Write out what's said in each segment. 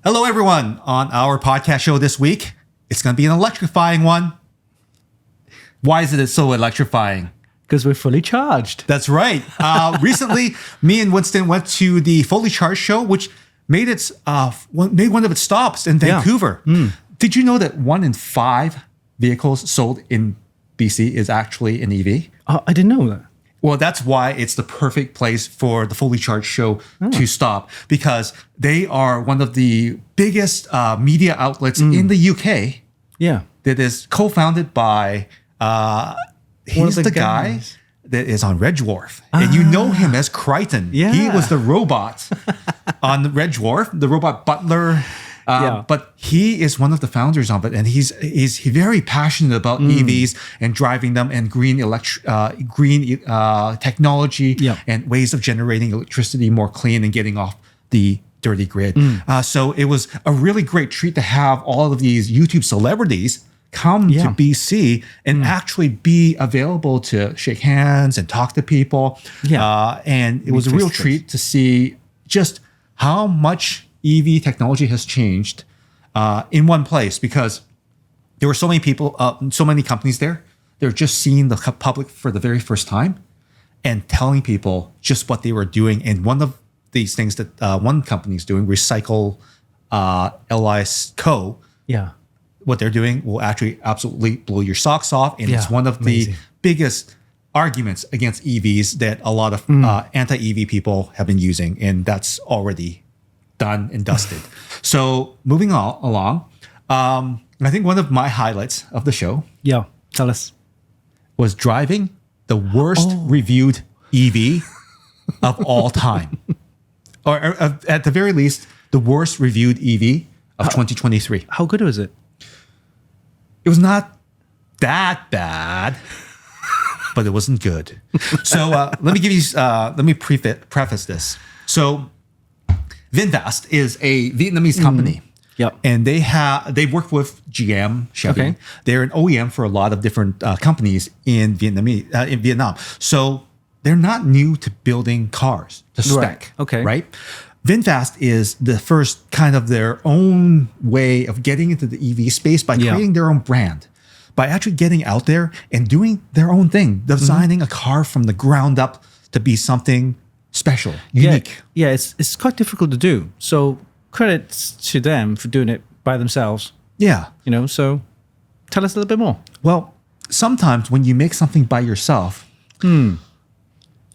Hello, everyone. On our podcast show this week, it's going to be an electrifying one. Why is it so electrifying? Because we're fully charged. That's right. Recently, me and Winston went to the Fully Charged show, which made one of its stops in Vancouver. Yeah. Did you know that 1 in 5 vehicles sold in BC is actually an EV? I didn't know that. Well, that's why it's the perfect place for the Fully Charged show to stop, because they are one of the biggest media outlets in the UK. Yeah. That is co-founded by, he's the guy that is on Red Dwarf. And you know him as Crichton. Yeah. He was the robot on Red Dwarf, the robot butler. But he is one of the founders of it, and he's very passionate about EVs and driving them and green technology and ways of generating electricity more clean and getting off the dirty grid. So it was a really great treat to have all of these YouTube celebrities come to BC and actually be available to shake hands and talk to people. And it was a real treat to see just how much EV technology has changed in one place, because there were so many people, so many companies there. They're just seeing the public for the very first time and telling people just what they were doing. And one of these things that one company is doing, Recycle LI's Co. Yeah. What they're doing will actually absolutely blow your socks off. And it's one of the biggest arguments against EVs that a lot of anti-EV people have been using. And that's already done and dusted. So moving along, I think one of my highlights of the show tell us, was driving the worst reviewed EV of all time. or at the very least, the worst reviewed EV of 2023. How good was it? It was not that bad, but it wasn't good. So let me preface this. So Vinfast is a Vietnamese company. And they work with GM, Chevy. Okay. They're an OEM for a lot of different companies in Vietnam. So they're not new to building cars to spec. Right? Vinfast is the first kind of their own way of getting into the EV space by creating their own brand, by actually getting out there and doing their own thing, designing a car from the ground up to be something special, unique. Yeah, it's quite difficult to do. So credits to them for doing it by themselves. Yeah. So tell us a little bit more. Well, sometimes when you make something by yourself and,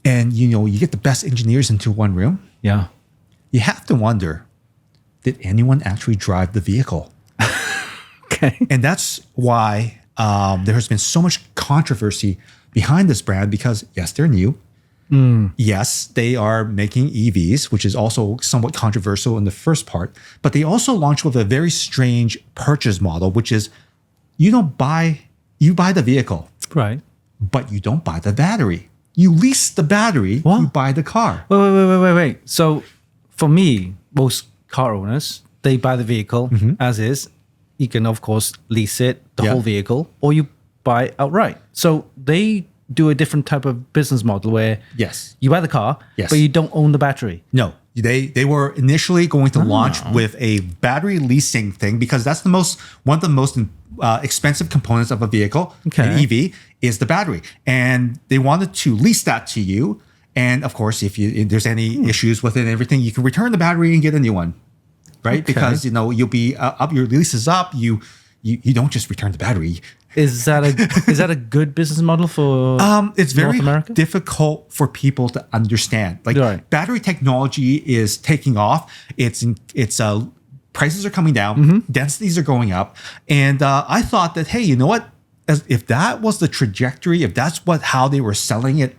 you get the best engineers into one room, you have to wonder, did anyone actually drive the vehicle? And that's why there has been so much controversy behind this brand, because yes, they're new. Yes, they are making EVs, which is also somewhat controversial in the first part, but they also launched with a very strange purchase model, which is you buy the vehicle, right? But you don't buy the battery. You lease the battery, you buy the car. Wait. So for me, most car owners, they buy the vehicle as is. You can, of course, lease it, the whole vehicle, or you buy it outright. So they do a different type of business model where you buy the car, but you don't own the battery. No, they were initially going to launch with a battery leasing thing, because that's one of the most expensive components of a vehicle. An EV is the battery, and they wanted to lease that to you. And of course, if there's any issues with it and everything, you can return the battery and get a new one, right? Because you'll be up, your lease is up. You don't just return the battery. Is that a good business model for it's very North America? Difficult for people to understand. Battery technology is taking off. It's prices are coming down, densities are going up, and I thought that, hey, you know what? If that was the trajectory, if that's how they were selling it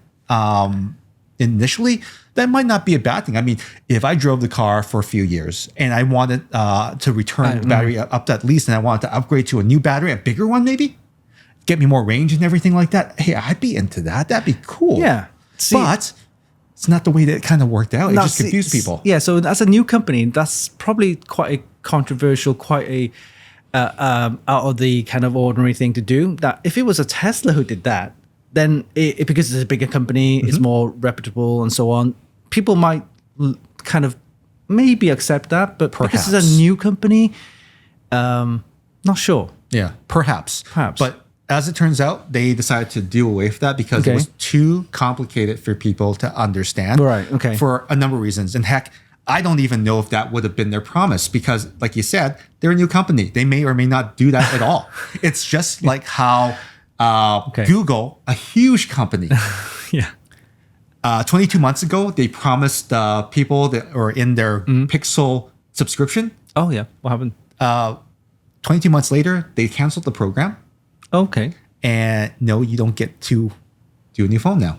initially, that might not be a bad thing. I mean, if I drove the car for a few years and I wanted to return the battery up to at least, and I wanted to upgrade to a new battery, a bigger one maybe, get me more range and everything like that, hey, I'd be into that. That'd be cool. Yeah. But it's not the way that it kind of worked out. It just confused people. Yeah, so as a new company, that's probably quite a controversial, quite a out of the kind of ordinary thing to do. That if it was a Tesla who did that, then because it's a bigger company, it's more reputable and so on, people might kind of maybe accept that, but because it's a new company, not sure. Yeah, perhaps. But as it turns out, they decided to do away with that because it was too complicated for people to understand. Right, okay. For a number of reasons. And heck, I don't even know if that would have been their promise because, like you said, they're a new company. They may or may not do that at all. It's just like how Google, a huge company, 22 months ago, they promised people that are in their Pixel subscription. Oh, yeah. What happened? 22 months later, they canceled the program. Okay. And no, you don't get to do a new phone now.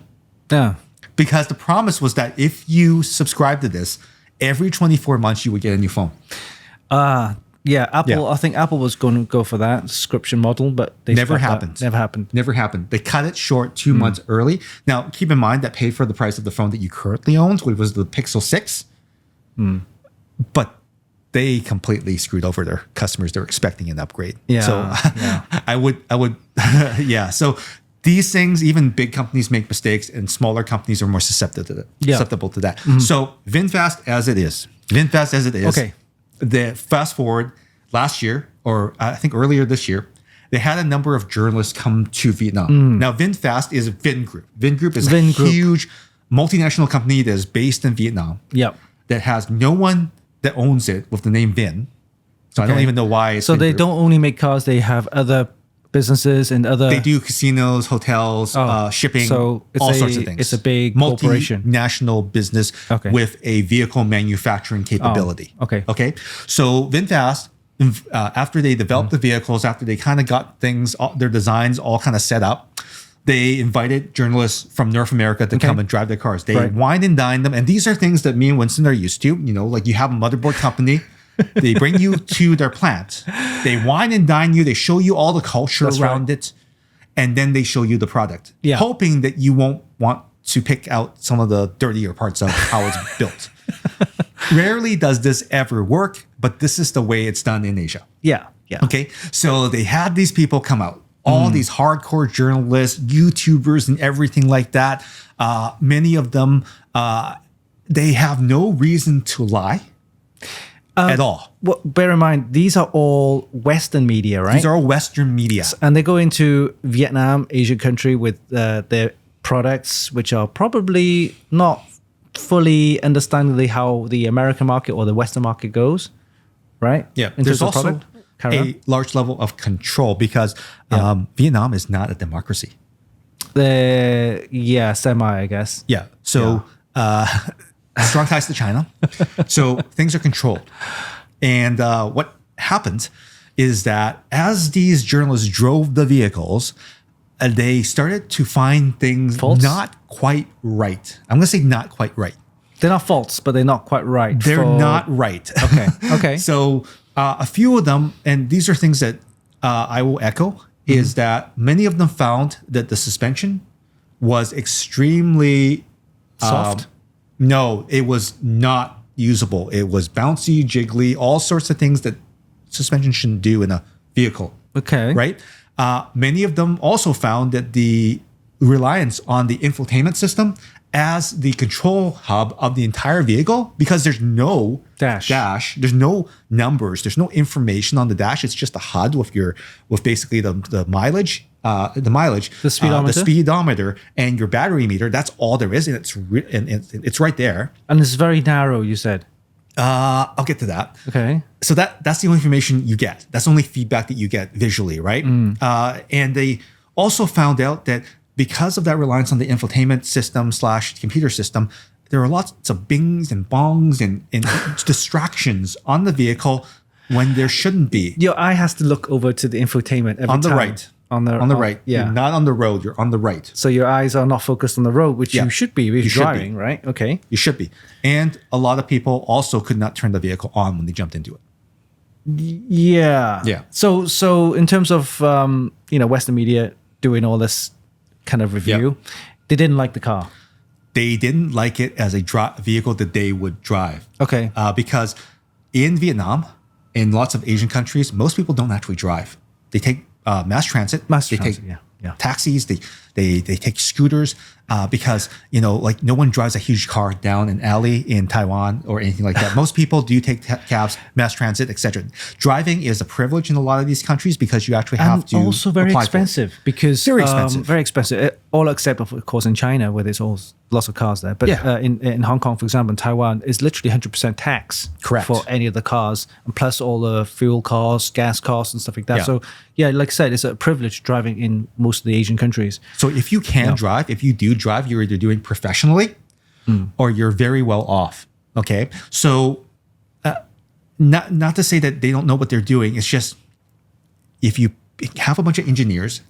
Yeah. Because the promise was that if you subscribe to this, every 24 months you would get a new phone. Yeah, Apple. I think Apple was going to go for that subscription model, but they Never happened. Never happened. They cut it short 2 months early. Now, keep in mind that paid for the price of the phone that you currently owned, which was the Pixel 6. But they completely screwed over their customers. They're expecting an upgrade. Yeah. So I would, yeah. So these things, even big companies make mistakes, and smaller companies are more susceptible to that. So VinFast as it is. Okay. The fast forward last year, or I think earlier this year, they had a number of journalists come to Vietnam. Now, VinFast is Vingroup. Vingroup is a huge multinational company that is based in Vietnam. Yep. That has no one that owns it with the name Vin. So I don't even know why it's So they Vingroup. don't only make cars, they have other businesses and other... They do casinos, hotels, shipping, so it's all sorts of things. It's a big corporation. Multinational business with a vehicle manufacturing capability. Okay. So VinFast, after they developed the vehicles, after they kind of got things, their designs all kind of set up, they invited journalists from North America to come and drive their cars. They wine and dine them. And these are things that me and Winston are used to. You know, like you have a motherboard company. They bring you to their plant. They wine and dine you. They show you all the culture around it. And then they show you the product. Hoping that you won't want to pick out some of the dirtier parts of how it's built. Rarely does this ever work, but this is the way it's done in Asia. Yeah. Okay. So they had these people come out. All these hardcore journalists, YouTubers, and everything like that. Many of them, they have no reason to lie at all. Well, bear in mind, these are all Western media, right? These are all Western media. And they go into Vietnam, Asian country, with their products, which are probably not fully understanding how the American market or the Western market goes, right? Yeah. In There's terms of also a large level of control because Vietnam is not a democracy. Semi, I guess. Yeah. So strong ties to China. So things are controlled. And what happened is that as these journalists drove the vehicles, they started to find things not quite right. I'm going to say not quite right. They're not faults, but they're not quite right. They're not right. Okay. So a few of them, and these are things that I will echo, is that many of them found that the suspension was extremely soft. No, it was not usable. It was bouncy, jiggly, all sorts of things that suspension shouldn't do in a vehicle. Okay. Right? Many of them also found that the reliance on the infotainment system as the control hub of the entire vehicle, because there's no dash, there's no numbers, there's no information on the dash. It's just a HUD with basically the mileage, the speedometer, and your battery meter. That's all there is, and it's right there. And it's very narrow, you said. I'll get to that. Okay. So that's the only information you get. That's the only feedback that you get visually, right? And they also found out that because of that reliance on the infotainment system / computer system, there are lots of bings and bongs and distractions on the vehicle when there shouldn't be. Your eye has to look over to the infotainment every time. On the right. On the right. Yeah. You're not on the road. You're on the right. So your eyes are not focused on the road, which you should be if you're driving, right? Okay. You should be. And a lot of people also could not turn the vehicle on when they jumped into it. Yeah. So in terms of Western media doing all this kind of review, they didn't like the car. They didn't like it as a vehicle that they would drive. Okay. Because in Vietnam, in lots of Asian countries, most people don't actually drive. They take mass transit. They take taxis. They take scooters because, you know, like no one drives a huge car down an alley in Taiwan or anything like that. Most people do take cabs, mass transit, etc. Driving is a privilege in a lot of these countries because you actually have to also very expensive because very expensive. Very expensive. All except of course in China where there's lots of cars there. But in Hong Kong, for example, in Taiwan, it's literally 100% tax for any of the cars, and plus all the fuel costs, gas costs, and stuff like that. So yeah, like I said, it's a privilege driving in most of the Asian countries. So if you can drive, if you do drive, you're either doing professionally or you're very well off. Okay, so not to say that they don't know what they're doing. It's just if you have a bunch of engineers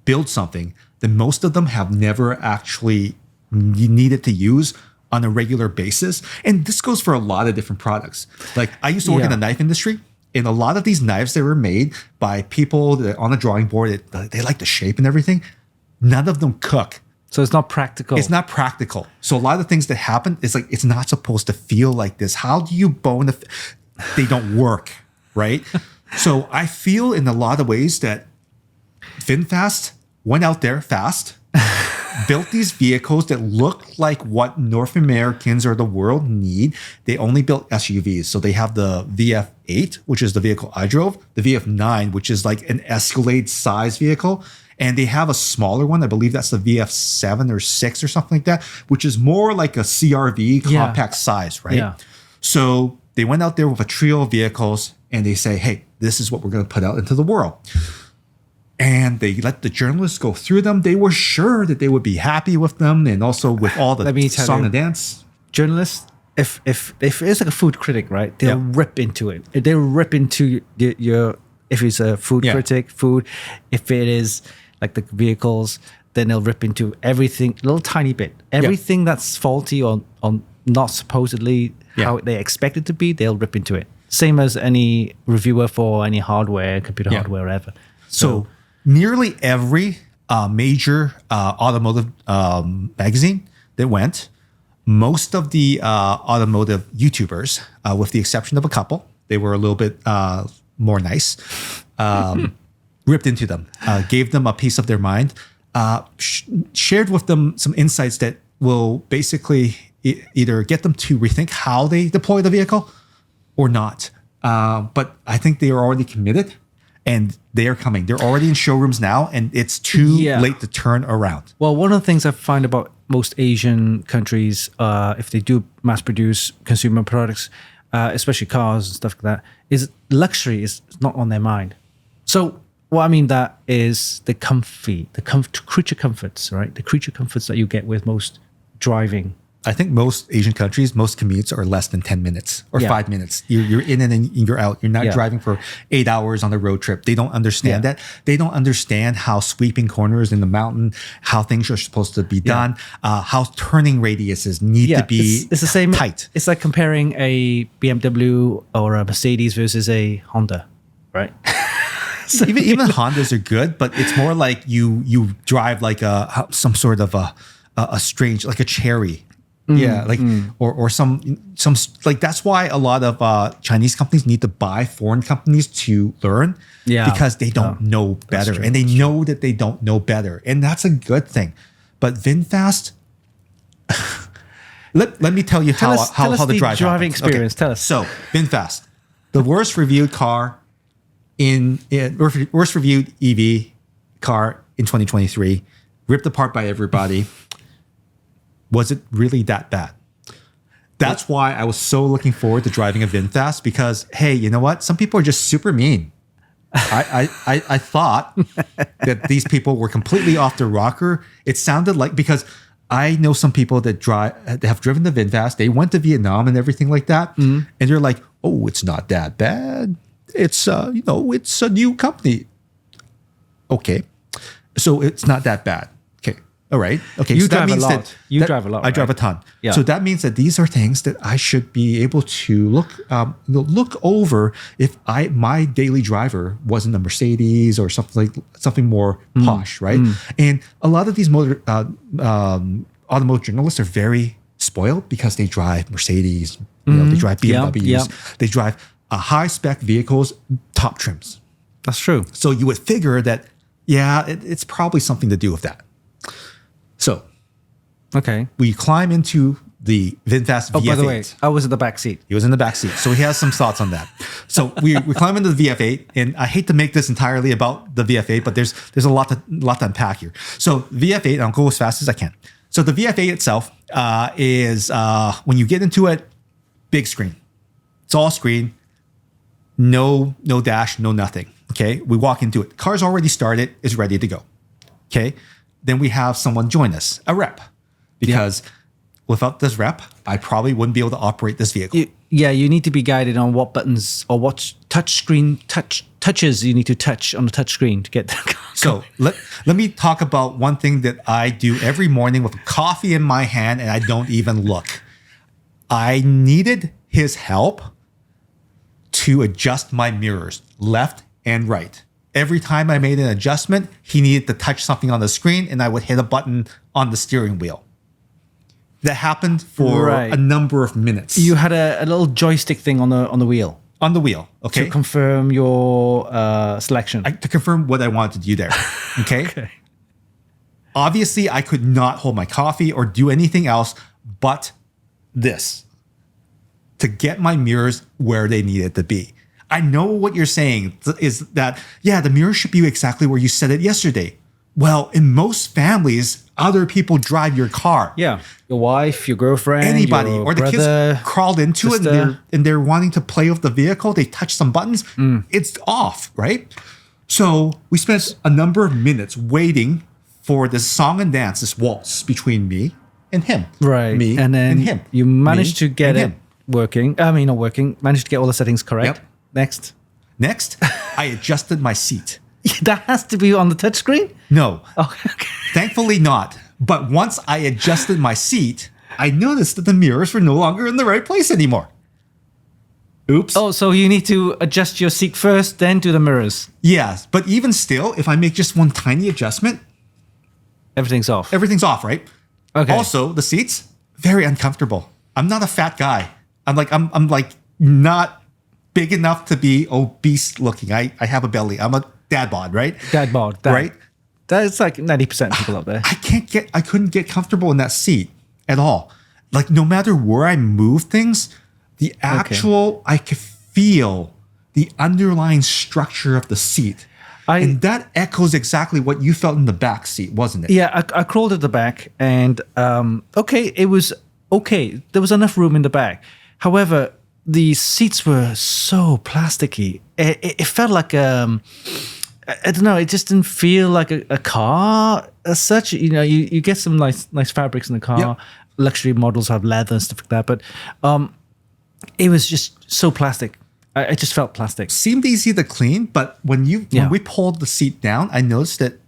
build something that most of them have never actually needed to use on a regular basis. And this goes for a lot of different products. Like I used to work in the knife industry, and a lot of these knives that were made by people that on a drawing board, they like the shape and everything. None of them cook. So it's not practical. It's not practical. So a lot of the things that happen, it's like, it's not supposed to feel like this. How do you bone they don't work, right? So I feel in a lot of ways that Vinfast went out there fast, built these vehicles that look like what North Americans or the world need. They only built SUVs. So they have the VF8, which is the vehicle I drove, the VF9, which is like an Escalade size vehicle. And they have a smaller one. I believe that's the VF7 or 6 or something like that, which is more like a CRV compact size, right? Yeah. So they went out there with a trio of vehicles and they say, hey, this is what we're going to put out into the world. And they let the journalists go through them. They were sure that they would be happy with them and also with all the song and dance. Journalists, if it's like a food critic, right? They'll rip into it. They'll rip into your if it's a food critic, food. If it is like the vehicles, then they'll rip into everything, a little tiny bit. Everything that's faulty or not supposedly how they expect it to be, they'll rip into it. Same as any reviewer for any hardware, computer hardware, whatever. So nearly every major automotive magazine that went, most of the automotive YouTubers, with the exception of a couple, they were a little bit more nice, ripped into them, gave them a piece of their mind, shared with them some insights that will basically either get them to rethink how they deploy the vehicle or not. But I think they are already committed. And they are coming. They're already in showrooms now, and it's too late to turn around. Well, one of the things I find about most Asian countries, if they do mass produce consumer products, especially cars and stuff like that, is luxury is not on their mind. So what I mean that is the creature comforts, right? The creature comforts that you get with most driving. I think most Asian countries, most commutes are less than 10 minutes or 5 minutes. You're in and you're out. You're not driving for 8 hours on the road trip. They don't understand that. They don't understand how sweeping corners in the mountain, how things are supposed to be done, how turning radiuses need to be it's the same, tight. It's like comparing a BMW or a Mercedes versus a Honda, right? So even Hondas are good, but it's more like you drive like some sort of a strange, like a Cherry. Or some like that's why a lot of Chinese companies need to buy foreign companies to learn because they don't know better, and they know that they don't know better, and that's a good thing. But Vinfast, let me tell you how the driving experience. Okay. Tell us. So Vinfast, the worst reviewed car worst reviewed EV car in 2023, ripped apart by everybody. Was it really that bad? That's why I was so looking forward to driving a Vinfast because, hey, you know what? Some people are just super mean. I thought that these people were completely off the rocker. It sounded like, because I know some people that have driven the Vinfast. They went to Vietnam and everything like that. And they're like, oh, it's not that bad. It's, it's a new company. Okay. So it's not that bad. All right. Okay. You drive a lot. You drive a lot. I drive a ton. Yeah. So that means that these are things that I should be able to look over if my daily driver wasn't a Mercedes or something more posh, right? And a lot of these automotive journalists are very spoiled because they drive Mercedes, they drive BMWs, they drive high spec vehicles, top trims. That's true. So you would figure that, it's probably something to do with that. So Okay. we climb into the VinFast VF8. Oh, by the way, I was in the back seat. He was in the back seat, so he has some thoughts on that. So we climb into the VF8, and I hate to make this entirely about the VF8, but there's a lot to unpack here. So VF8, I'll go as fast as I can. So the VF8 itself is when you get into it, big screen. It's all screen, no dash, no nothing. Okay, we walk into it. Car's already started, is ready to go. Okay, then we have someone join us, a rep, because. Yeah. Without this rep, I probably wouldn't be able to operate this vehicle. You need to be guided on what buttons or what touches you need to touch on the touch screen to get the car. So let me talk about one thing that I do every morning with coffee in my hand and I don't even look. I needed his help to adjust my mirrors, left and right. Every time I made an adjustment, he needed to touch something on the screen and I would hit a button on the steering wheel. That happened for a number of minutes. You had a little joystick thing on the wheel. On the wheel, okay. To confirm your selection. To confirm what I wanted to do there, okay? Okay. Obviously, I could not hold my coffee or do anything else but this to get my mirrors where they needed to be. I know what you're saying is that, yeah, the mirror should be exactly where you set it yesterday. Well, in most families, other people drive your car. Yeah. Your wife, your girlfriend, anybody, your or the brother, kids crawled into sister. it and they're wanting to play with the vehicle. They touch some buttons. It's off, right? So we spent a number of minutes waiting for this song and dance, this waltz between me and him. Right. Me and then and him. You managed to get it him. working. I mean, not working. Managed to get all the settings correct. Yep. Next, I adjusted my seat. That has to be on the touchscreen? No. Oh, okay. Thankfully not. But once I adjusted my seat, I noticed that the mirrors were no longer in the right place anymore. Oops. Oh, so you need to adjust your seat first, then do the mirrors. Yes, but even still, if I make just one tiny adjustment, everything's off. Everything's off, right? Okay. Also, the seats, very uncomfortable. I'm not a fat guy. I'm like not big enough to be obese looking. I have a belly. I'm a dad bod, right? Dad bod. Right? That's like 90% of people up there. I couldn't get comfortable in that seat at all. Like no matter where I move things, the actual, I could feel the underlying structure of the seat. And that echoes exactly what you felt in the back seat, wasn't it? Yeah, I crawled at the back and, it was okay. There was enough room in the back. However, the seats were so plasticky. It felt like, I don't know, it just didn't feel like a car as such. You know, you get some nice fabrics in the car. Yep. Luxury models have leather and stuff like that. But it was just so plastic. I just felt plastic. Seemed easy to clean, but when we pulled the seat down, I noticed that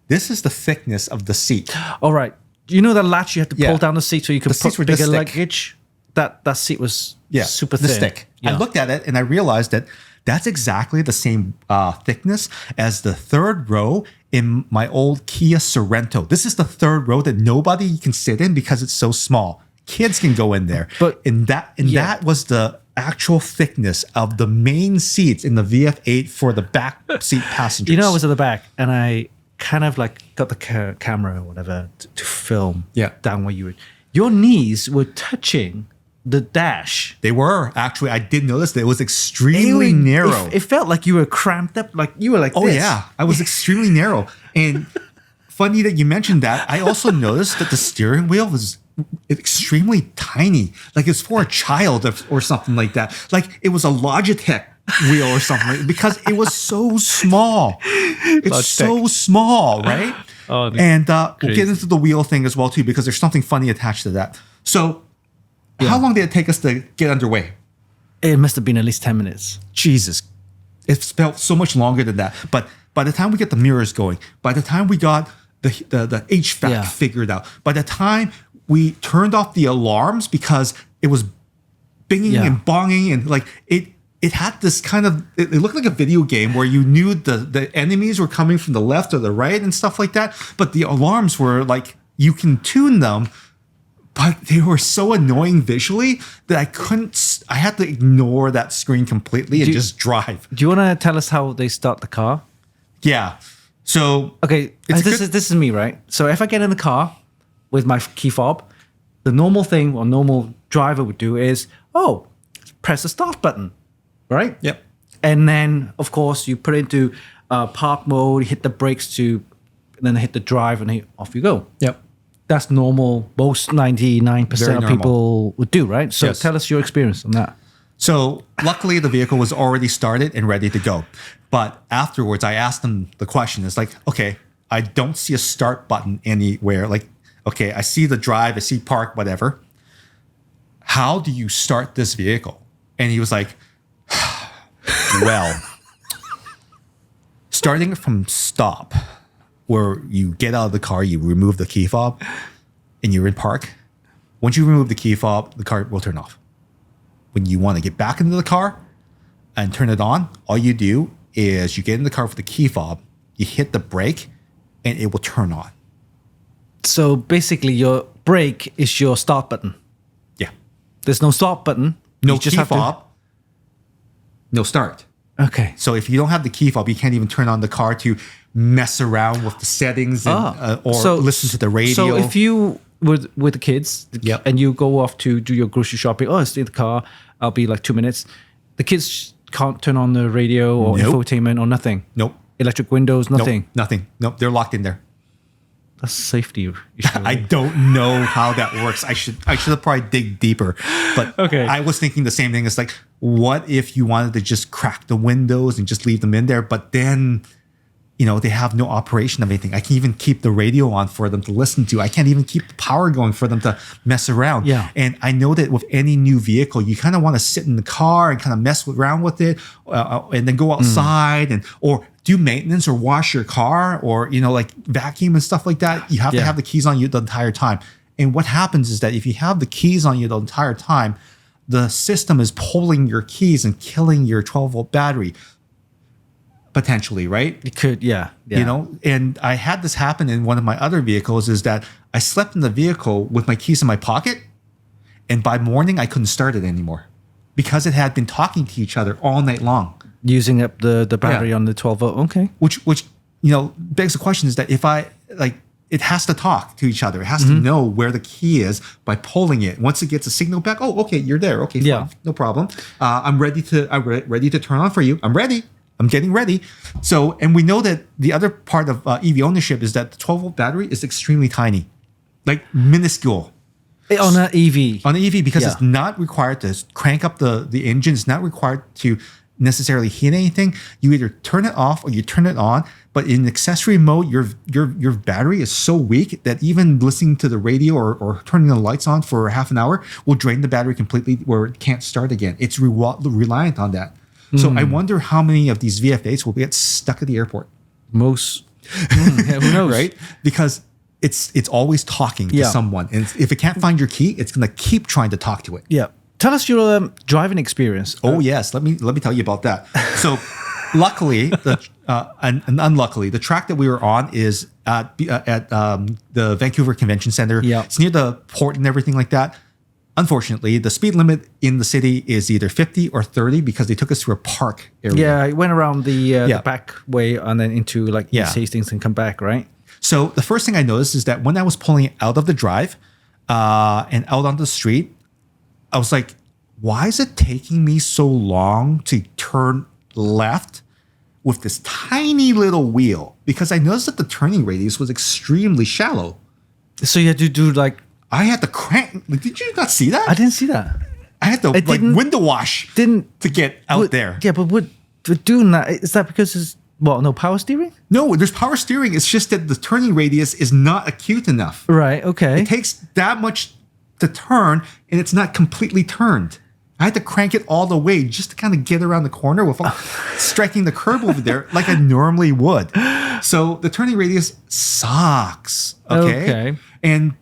this is the thickness of the seat. All right. You know the latch you have to pull down the seat so you could put bigger luggage? That seat was super thin. Thick. Yeah. I looked at it and I realized that that's exactly the same thickness as the third row in my old Kia Sorento. This is the third row that nobody can sit in because it's so small. Kids can go in there. But that was the actual thickness of the main seats in the VF8 for the back seat passengers. You know, I was at the back and I kind of like got the camera or whatever to film down where you were. Your knees were touching the dash. They were. Actually, I did notice that it was extremely narrow. It felt like you were cramped up, like you were like this. Oh, yeah. I was extremely narrow. And funny that you mentioned that. I also noticed that the steering wheel was extremely tiny. Like it's for a child or something like that. Like it was a Logitech wheel or something because it was so small. It's so small, right? Oh, and we'll get into the wheel thing as well too because there's something funny attached to that. So how long did it take us to get underway? It must have been at least 10 minutes. Jesus. It felt so much longer than that. But by the time we get the mirrors going, by the time we got the HVAC figured out, by the time we turned off the alarms because it was binging and bonging and like it had this kind of, it looked like a video game where you knew the enemies were coming from the left or the right and stuff like that. But the alarms were like, you can tune them, but they were so annoying visually that I had to ignore that screen completely and just drive. Do you want to tell us how they start the car? Yeah. So Okay, this is me, right? So if I get in the car with my key fob, the normal thing or normal driver would do is, press the start button, right? Yep. And then, of course, you put it into park mode, hit the brakes then hit the drive, and off you go. Yep. That's normal. Most 99% Very of normal. people would do, right? So Yes. tell us your experience on that. So luckily the vehicle was already started and ready to go. But afterwards I asked them the question. It's like, okay, I don't see a start button anywhere. Like, okay, I see the drive, I see park, whatever. How do you start this vehicle? And he was like, well, starting it from stop, where you get out of the car, you remove the key fob, and you're in park. Once you remove the key fob, the car will turn off. When you want to get back into the car and turn it on, all you do is you get in the car with the key fob, you hit the brake, and it will turn on. So basically, your brake is your start button. Yeah. There's no stop button. No You just key have to- fob, no start. Okay. So if you don't have the key fob, you can't even turn on the car to mess around with the settings and, or listen to the radio. So if you with the kids, Yep. and you go off to do your grocery shopping, stay in the car. I'll be like 2 minutes. The kids can't turn on the radio or Nope. infotainment or nothing. Nope. Electric windows, nothing. Nope, nothing. Nope. They're locked in there. That's safety issue. I don't know how that works. I should have probably dig deeper. But Okay. I was thinking the same thing. It's like, what if you wanted to just crack the windows and just leave them in there? But then, they have no operation of anything. I can't even keep the radio on for them to listen to. I can't even keep the power going for them to mess around. Yeah. And I know that with any new vehicle, you kind of want to sit in the car and kind of mess around with it, and then go outside or do maintenance or wash your car or, like vacuum and stuff like that. You have to have the keys on you the entire time. And what happens is that if you have the keys on you the entire time, the system is pulling your keys and killing your 12-volt battery. Potentially, right? It could, yeah. And I had this happen in one of my other vehicles is that I slept in the vehicle with my keys in my pocket, and by morning I couldn't start it anymore because it had been talking to each other all night long. Using up the battery on the 12 volt. Okay. Which begs the question is that if it has to talk to each other. It has to know where the key is by pulling it. Once it gets a signal back, okay, you're there. Okay, fine, Yeah. no problem. I'm ready to turn on for you. I'm ready. I'm getting ready. So, and we know that the other part of EV ownership is that the 12-volt battery is extremely tiny, like minuscule. On an EV. On an EV, because Yeah. it's not required to crank up the engine. It's not required to necessarily hit anything. You either turn it off or you turn it on. But in accessory mode, your battery is so weak that even listening to the radio or turning the lights on for half an hour will drain the battery completely where it can't start again. It's reliant on that. So I wonder how many of these VF8s will get stuck at the airport. Most. Who knows? Right? Because it's always talking to someone. And if it can't find your key, it's going to keep trying to talk to it. Yeah. Tell us your driving experience. Oh, yes. Let me tell you about that. So luckily, and unluckily, the track that we were on is at the Vancouver Convention Center. Yeah. It's near the port and everything like that. Unfortunately, the speed limit in the city is either 50 or 30 because they took us through a park area. Yeah, it went around the back way and then into East Hastings and come back, right? So the first thing I noticed is that when I was pulling out of the drive and out on the street, I was like, why is it taking me so long to turn left with this tiny little wheel? Because I noticed that the turning radius was extremely shallow. So you had to do I had to crank. Did you not see that? I didn't see that. I had to window wash to get out there. Yeah, but with doing that, is that because it's, no power steering? No, there's power steering. It's just that the turning radius is not acute enough. Right, okay. It takes that much to turn, and it's not completely turned. I had to crank it all the way just to kind of get around the corner without striking the curb over there like I normally would. So the turning radius sucks. Okay. And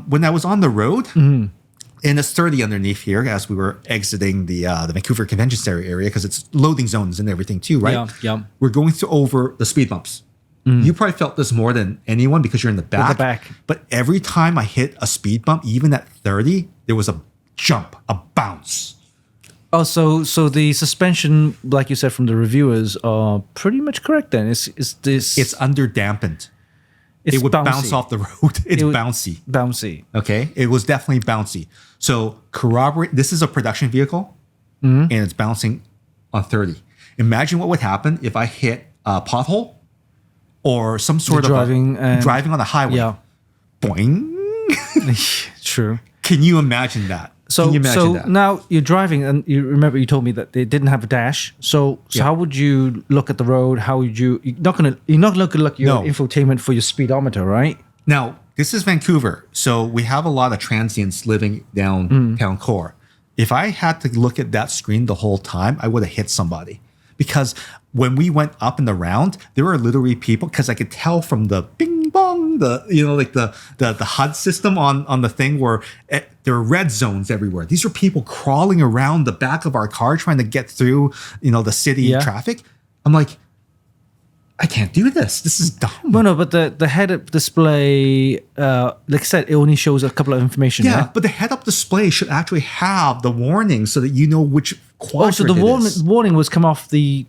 when I was on the road, and it's 30 underneath here as we were exiting the Vancouver Convention Center area because it's loading zones and everything too, right? Yeah. We're going over the speed bumps. You probably felt this more than anyone because you're in the back. In the back. But every time I hit a speed bump, even at 30, there was a jump, a bounce. Oh, so the suspension, like you said from the reviewers, are pretty much correct. Then is this? It's under dampened. It's It would bounce off the road. It's bouncy. Bouncy. Okay, it was definitely bouncy. So corroborate. This is a production vehicle, and it's bouncing on 30. Imagine what would happen if I hit a pothole or some sort of driving on the highway. Yeah. Boing. True. Can you imagine that? So, Can you imagine that? Now you're driving, and you remember you told me that they didn't have a dash. So how would you look at the road? How would you? You're not gonna look your infotainment for your speedometer, right? Now this is Vancouver, so we have a lot of transients living downtown core. If I had to look at that screen the whole time, I would have hit somebody. Because when we went up and around, there were literally people, because I could tell from the bing bong, the HUD system on the thing where there are red zones everywhere. These are people crawling around the back of our car trying to get through, the city traffic. I'm like, I can't do this. This is dumb. Well, no, but the head-up display, like I said, it only shows a couple of information. Yeah, but the head-up display should actually have the warning so that you know which quadrant so the warning was come off the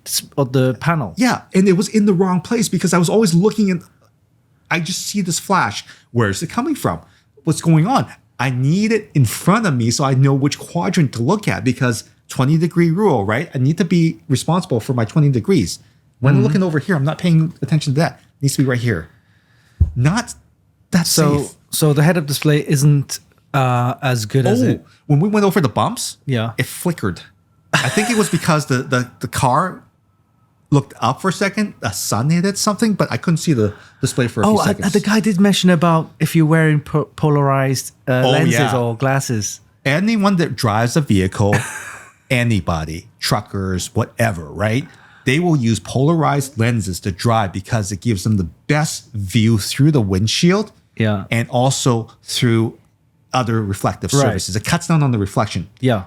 panel. Yeah, and it was in the wrong place because I was always looking and I just see this flash. Where is it coming from? What's going on? I need it in front of me so I know which quadrant to look at because 20-degree rule, right? I need to be responsible for my 20 degrees. When I'm looking over here, I'm not paying attention to that. It needs to be right here. Not that safe. So the head-up display isn't as good as it. When we went over the bumps, Yeah. it flickered. I think it was because the car looked up for a second. The sun hit it something, but I couldn't see the display for a few seconds. The guy did mention about if you're wearing polarized lenses or glasses. Anyone that drives a vehicle, anybody, truckers, whatever, right? They will use polarized lenses to drive because it gives them the best view through the windshield and also through other reflective surfaces. It cuts down on the reflection. Yeah.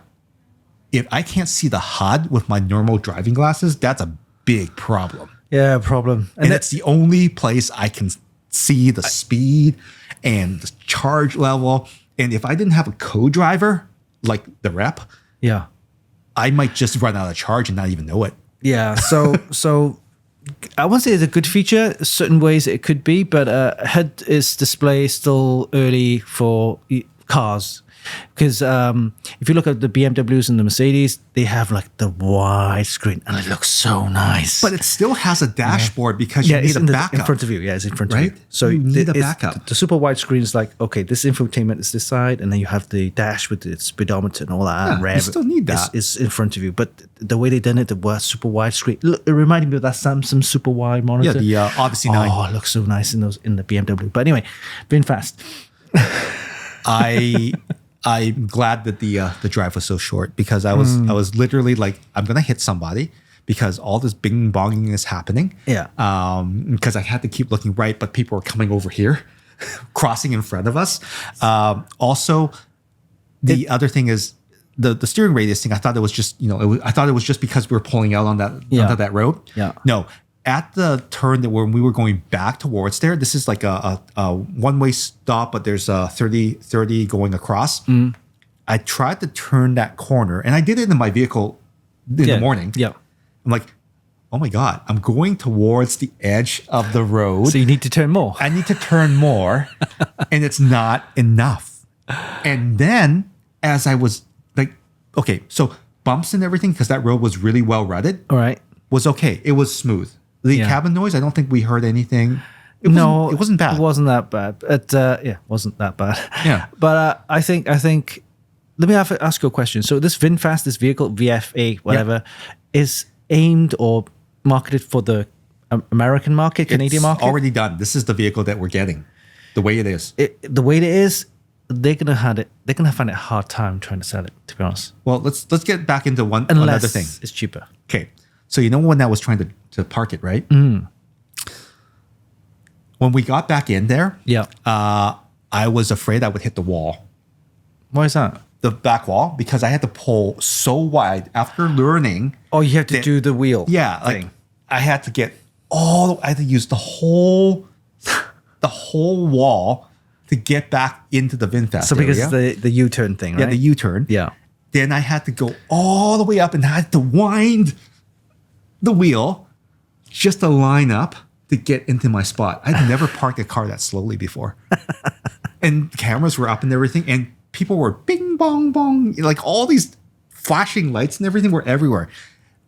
If I can't see the HUD with my normal driving glasses, that's a big problem. Yeah, problem. And that's the only place I can see the speed and the charge level. And if I didn't have a co-driver, like the rep, I might just run out of charge and not even know it. Yeah, so I won't say it's a good feature. Certain ways it could be, but head display is still early for cars. Because if you look at the BMWs and the Mercedes, they have like the wide screen and it looks so nice. But it still has a dashboard because you need a backup. In front of you. Yeah, it's in front of you. So you need a backup. The super wide screen is like, okay, this infotainment is this side, and then you have the dash with the speedometer and all that. Yeah, you still need that. It's in front of you. But the way they done it, the super wide screen, look, it reminded me of that Samsung super wide monitor. Yeah, the Odyssey 9. Oh, it looks so nice in the BMW. But anyway, Vinfast. I'm glad that the drive was so short because I was literally like, I'm gonna hit somebody because all this bing bonging is happening. Yeah. Because I had to keep looking right, but people were coming over here, crossing in front of us. Also, the other thing is the steering radius thing. I thought it was just I thought it was just because we were pulling out on onto that road. Yeah. No. At the turn that when we were going back towards there, this is like a one-way stop, but there's a 30 going across. I tried to turn that corner, and I did it in my vehicle in the morning. Yeah. I'm like, oh my God, I'm going towards the edge of the road. So you need to turn more. I need to turn more, and it's not enough. And then as I was like, okay, so bumps and everything, because that road was really well rutted. All right. Was okay. It was smooth. The cabin noise, I don't think we heard anything. It wasn't bad. It wasn't that bad. It wasn't that bad. Yeah. But I think. Let me ask you a question. So this Vinfast, this vehicle VF8, whatever, is aimed or marketed for the American market, Canadian market. Already done. This is the vehicle that we're getting. The way it is. They're gonna find it a hard time trying to sell it. To be honest. Well, let's get back into another thing. It's cheaper. Okay. So when I was trying to park it, right? When we got back in there, I was afraid I would hit the wall. Why is that? The back wall, because I had to pull so wide after learning. Oh, you have to do the wheel. Yeah, thing. like I had to use the whole wall to get back into the Vinfast So because area. the U-turn thing, right? Yeah, the U-turn. Yeah. then I had to go all the way up and I had to wind the wheel just to line up to get into my spot. I'd never parked a car that slowly before. And cameras were up and everything. And people were bing, bong, bong. Like all these flashing lights and everything were everywhere.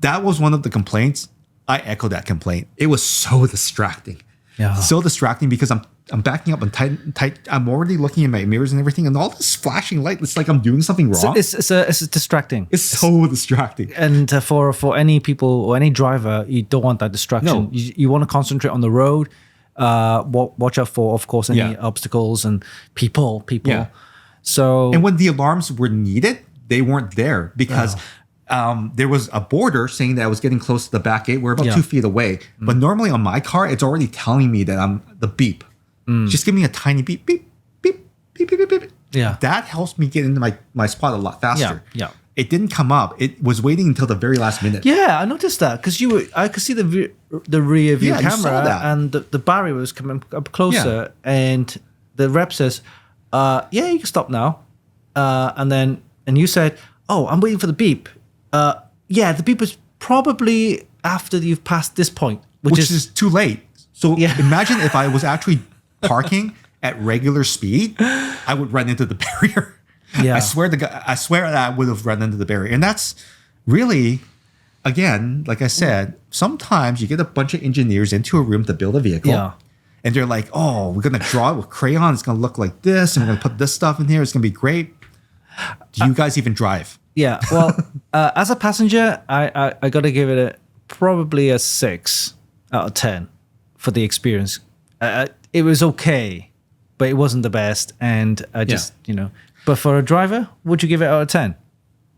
That was one of the complaints. I echo that complaint. It was so distracting. Yeah. So distracting because I'm backing up and tight. I'm already looking in my mirrors and everything, and all this flashing light. It's like I'm doing something wrong. It's distracting. It's so distracting. And for any people or any driver, you don't want that distraction. No. You want to concentrate on the road. Watch out for, of course, any obstacles and people. Yeah. So and when the alarms were needed, they weren't there because there was a border saying that I was getting close to the back gate. We're about 2 feet away. But normally on my car, it's already telling me that I'm the beep. Just give me a tiny beep, beep, beep, beep, beep, beep, beep. Yeah. That helps me get into my spot a lot faster. Yeah. It didn't come up. It was waiting until the very last minute. Yeah, I noticed that because I could see the rear view Yeah, you saw camera that. and the barrier was coming up closer, and the rep says, "Yeah, you can stop now," and you said, "Oh, I'm waiting for the beep." Yeah, the beep is probably after you've passed this point, which is too late. So imagine if I was actually parking at regular speed, I would run into the barrier. Yeah. I swear that I would have run into the barrier. And that's really, again, like I said, sometimes you get a bunch of engineers into a room to build a vehicle. Yeah. And they're like, oh, we're going to draw it with crayon. It's going to look like this. And we're going to put this stuff in here. It's going to be great. Do you guys even drive? Yeah. Well, as a passenger, I got to give it probably a 6 out of 10 for the experience. It was okay, but it wasn't the best. And I just, but for a driver, would you give it out of 10?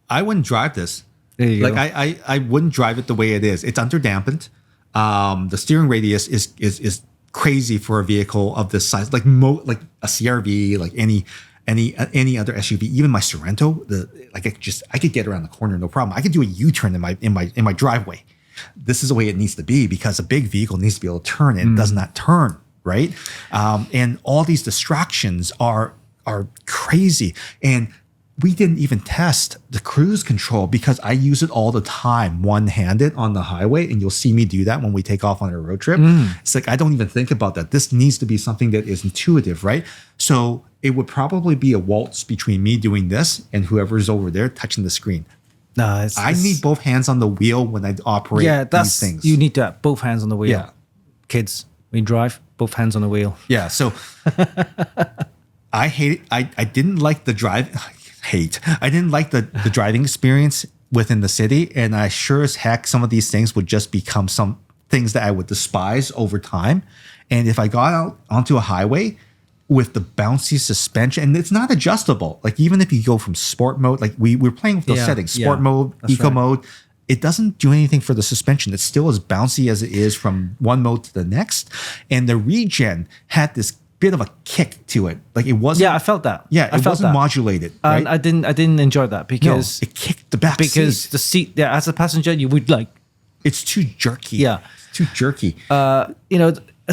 I wouldn't drive this. There you like go. I wouldn't drive it the way it is. It's underdampened. The steering radius is crazy for a vehicle of this size, like a CRV, like any other SUV, even my Sorento. I could get around the corner no problem. I could do a U-turn in my driveway. This is the way it needs to be because a big vehicle needs to be able to turn and it does not turn, right? And all these distractions are crazy. And we didn't even test the cruise control because I use it all the time, one-handed on the highway. And you'll see me do that when we take off on a road trip. It's like, I don't even think about that. This needs to be something that is intuitive, right? So it would probably be a waltz between me doing this and whoever's over there touching the screen. No, I need both hands on the wheel when I operate these things. You need to have both hands on the wheel. Yeah. Kids, when you drive, both hands on the wheel. Yeah, so I hate it. I didn't like the drive. I didn't like the driving experience within the city. And I sure as heck, some of these things would just become some things that I would despise over time. And if I got out onto a highway with the bouncy suspension, and it's not adjustable. Like even if you go from sport mode, like we're playing with those settings, sport mode, eco mode, it doesn't do anything for the suspension. It's still as bouncy as it is from one mode to the next. And the regen had this bit of a kick to it. Like it wasn't. Yeah, I felt that. Yeah, it wasn't modulated. Right? I didn't enjoy that because it kicked the back because seat. the seat. Yeah, as a passenger, you would like. It's too jerky. Yeah, it's too jerky.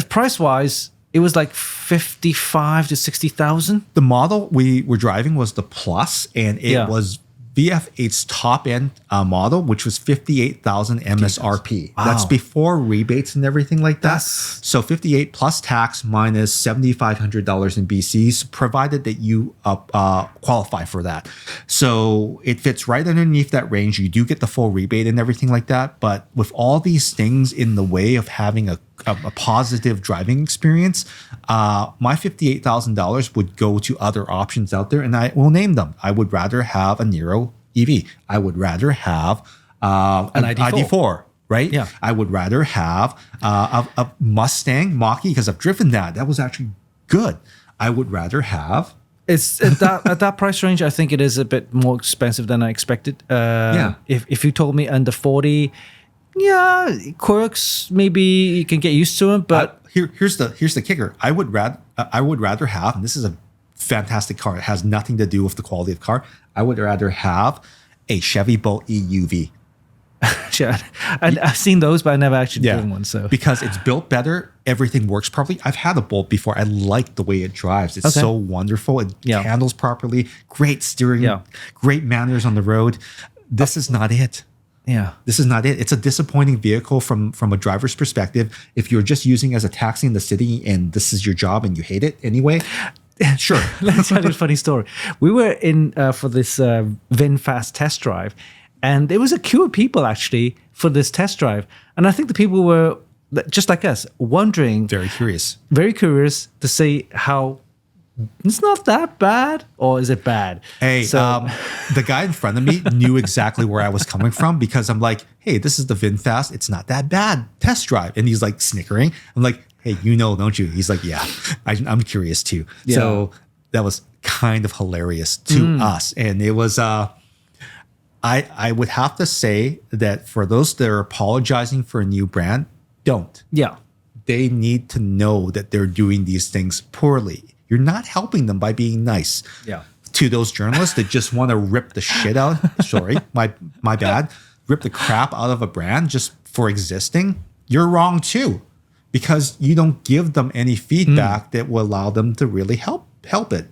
Price wise, it was like 55 to 60,000. The model we were driving was the Plus, and it was VF8's top end model, which was 58,000 MSRP. Wow. That's before rebates and everything like that. That's... So 58 plus tax minus $7,500 in BCs, provided that you qualify for that. So it fits right underneath that range. You do get the full rebate and everything like that. But with all these things in the way of having a positive driving experience, my $58,000 would go to other options out there, and I will name them. I would rather have a Nero EV. I would rather have an ID4, right? Yeah. I would rather have a Mustang Mach-E because I've driven that. That was actually good. I would rather have. It's at that price range. I think it is a bit more expensive than I expected. If you told me under 40. Yeah, quirks, maybe you can get used to them, but here's the kicker. I would rather have, and this is a fantastic car. It has nothing to do with the quality of the car. I would rather have a Chevy Bolt EUV. Actually, and I've seen those, but I never actually driven one. So because it's built better, everything works properly. I've had a Bolt before. I like the way it drives. It's so wonderful. It handles properly. Great steering. Great manners on the road. This is not it. Yeah, this is not it. It's a disappointing vehicle from a driver's perspective. If you're just using it as a taxi in the city and this is your job and you hate it anyway, sure. Let me tell you a funny story. We were in for this Vinfast test drive, and there was a queue of people actually for this test drive. And I think the people were just like us, wondering, very curious to see how it's not that bad, or is it bad? Hey, the guy in front of me knew exactly where I was coming from, because I'm like, hey, this is the Vinfast. It's not that bad. Test drive. And he's like snickering. I'm like, hey, you know, don't you? He's like, yeah, I'm curious too. Yeah. So that was kind of hilarious to us. And it was, I would have to say that for those that are apologizing for a new brand, don't. Yeah. They need to know that they're doing these things poorly. You're not helping them by being nice. Yeah. To those journalists that just want to rip the shit out. Sorry, my bad. Rip the crap out of a brand just for existing. You're wrong too, because you don't give them any feedback that will allow them to really help it,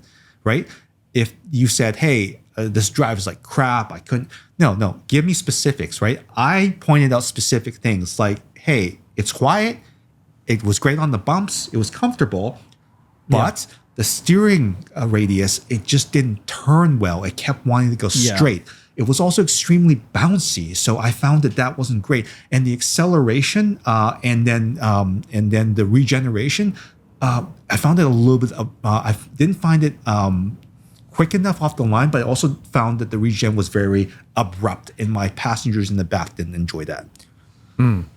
right? If you said, hey, this drive is like crap, I couldn't. No, give me specifics, right? I pointed out specific things like, hey, it's quiet. It was great on the bumps. It was comfortable, but the steering radius, it just didn't turn well. It kept wanting to go straight. It was also extremely bouncy, so I found that wasn't great. And the acceleration, and then the regeneration, I found it a little bit. I didn't find it quick enough off the line, but I also found that the regen was very abrupt, and my passengers in the back didn't enjoy that.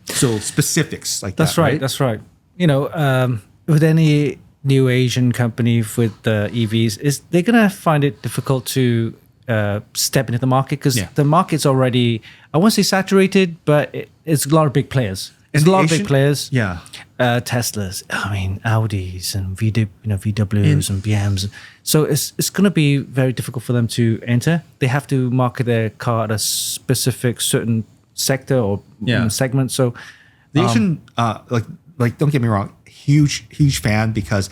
So specifics like that's that. Right. That's right. You know, with any new Asian company with EVs, they're gonna find it difficult to step into the market, because the market's already, I won't say saturated, but it's a lot of big players. There's a lot of big players. Yeah. Teslas, I mean, Audis and VWs and BMs. So it's going to be very difficult for them to enter. They have to market their car at a specific certain sector or segment. So the Asian, like don't get me wrong, huge fan, because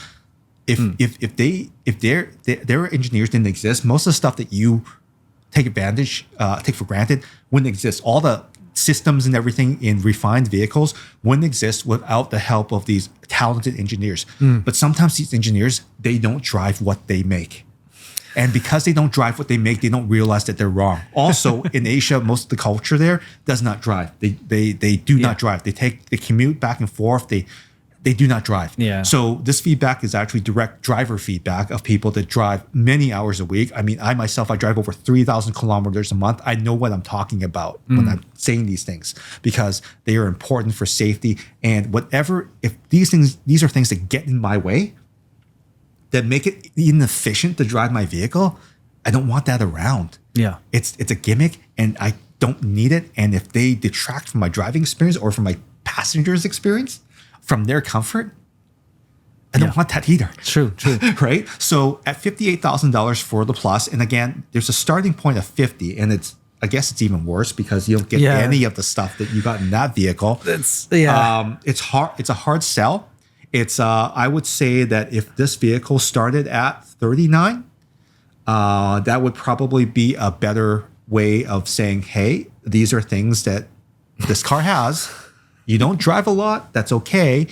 if their engineers didn't exist, most of the stuff that you take for granted wouldn't exist. All the systems and everything in refined vehicles wouldn't exist without the help of these talented engineers. But sometimes these engineers, they don't drive what they make. And because they don't drive what they make, they don't realize that they're wrong. Also, in Asia, most of the culture there does not drive. They do not drive. They commute back and forth. They do not drive. Yeah. So this feedback is actually direct driver feedback of people that drive many hours a week. I mean, I drive over 3,000 kilometers a month. I know what I'm talking about when I'm saying these things, because they are important for safety. And if these are things that get in my way, that make it inefficient to drive my vehicle, I don't want that around. Yeah. It's a gimmick, and I don't need it. And if they detract from my driving experience or from my passengers' experience, from their comfort, I don't want that either. True. Right? So at $58,000 for the Plus, and again, there's a starting point of 50, and I guess it's even worse because you don't get any of the stuff that you got in that vehicle. It's hard. It's a hard sell. It's I would say that if this vehicle started at 39, that would probably be a better way of saying, hey, these are things that this car has. You don't drive a lot, that's okay.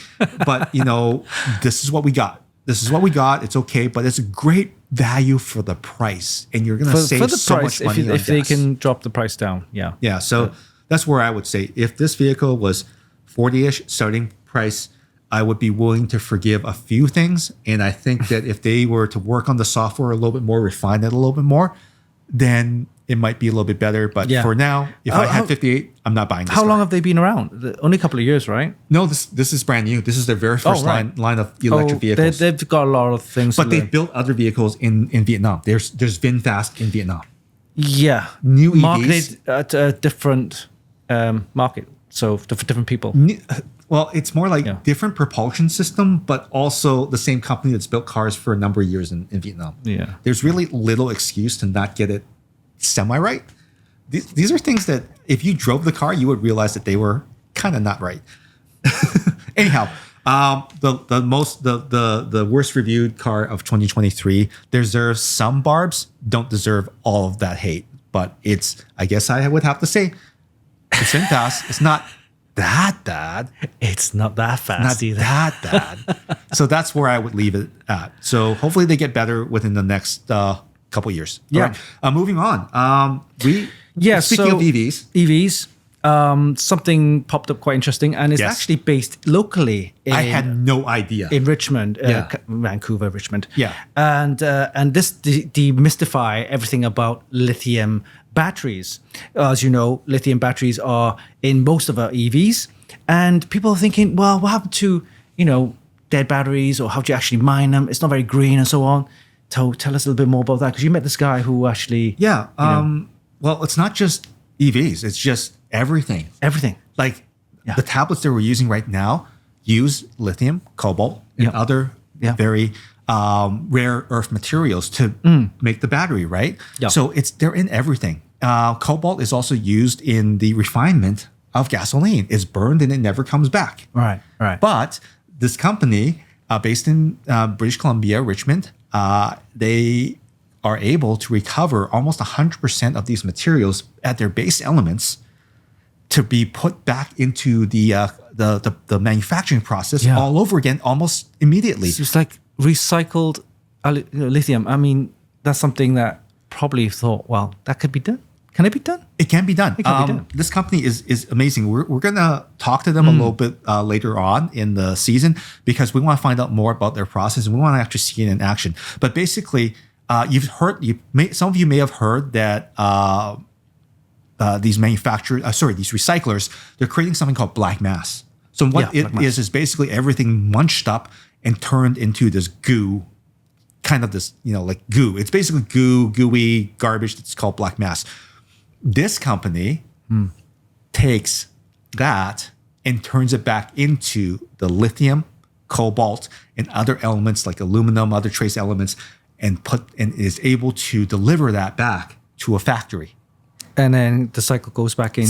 But, this is what we got. It's okay, but it's a great value for the price. And you're going to save so much money if they can drop the price down. Yeah. Yeah. So that's where I would say if this vehicle was 40-ish starting price, I would be willing to forgive a few things. And I think that if they were to work on the software a little bit more, refine it a little bit more, then it might be a little bit better. But for now, if I had 58, I'm not buying this. How long have they been around? Only a couple of years, right? No, this is brand new. This is their very first line of electric vehicles. They've got a lot of things. But they've built other vehicles in Vietnam. There's Vinfast in Vietnam. Yeah. New EVs. Marketed at a different market. So for different people. Well, it's more like different propulsion system, but also the same company that's built cars for a number of years in Vietnam. Yeah. There's really little excuse to not get it semi-right. these are things that if you drove the car, you would realize that they were kind of not right. Anyhow, the worst reviewed car of 2023 deserves some barbs, don't deserve all of that hate. But I guess I would have to say, it's Vinfast. It's not that bad. It's not that fast either. That bad. So that's where I would leave it at. So hopefully they get better within the next couple years. Yeah. All right. Moving on. Speaking of EVs, something popped up quite interesting, and it's actually based locally. I had no idea. In Richmond, Vancouver, Richmond. Yeah. And this demystify everything about lithium batteries. As you know, lithium batteries are in most of our EVs, and people are thinking, well, what happened to dead batteries, or how do you actually mine them? It's not very green and so on. So tell us a little bit more about that, because you met this guy who actually well, it's not just EVs, it's just everything. Like the tablets that we're using right now use lithium, cobalt, and other very rare earth materials to make the battery, right? So they're in everything. Cobalt is also used in the refinement of gasoline. It's burned and it never comes back. Right. But this company based in British Columbia, Richmond, they are able to recover almost 100% of these materials at their base elements to be put back into the manufacturing process all over again almost immediately. So it's like recycled lithium. I mean, that's something that probably thought, well, that could be done. Can it be done? It can be done. This company is amazing. We're going to talk to them a little bit later on in the season, because we want to find out more about their process and we want to actually see it in action. But basically, some of you may have heard that these recyclers, they're creating something called black mass. So what it is basically everything munched up and turned into this goo, kind of this, like goo. It's basically gooey garbage that's called black mass. This company takes that and turns it back into the lithium, cobalt, and other elements like aluminum, other trace elements, and is able to deliver that back to a factory. And then the cycle goes back in.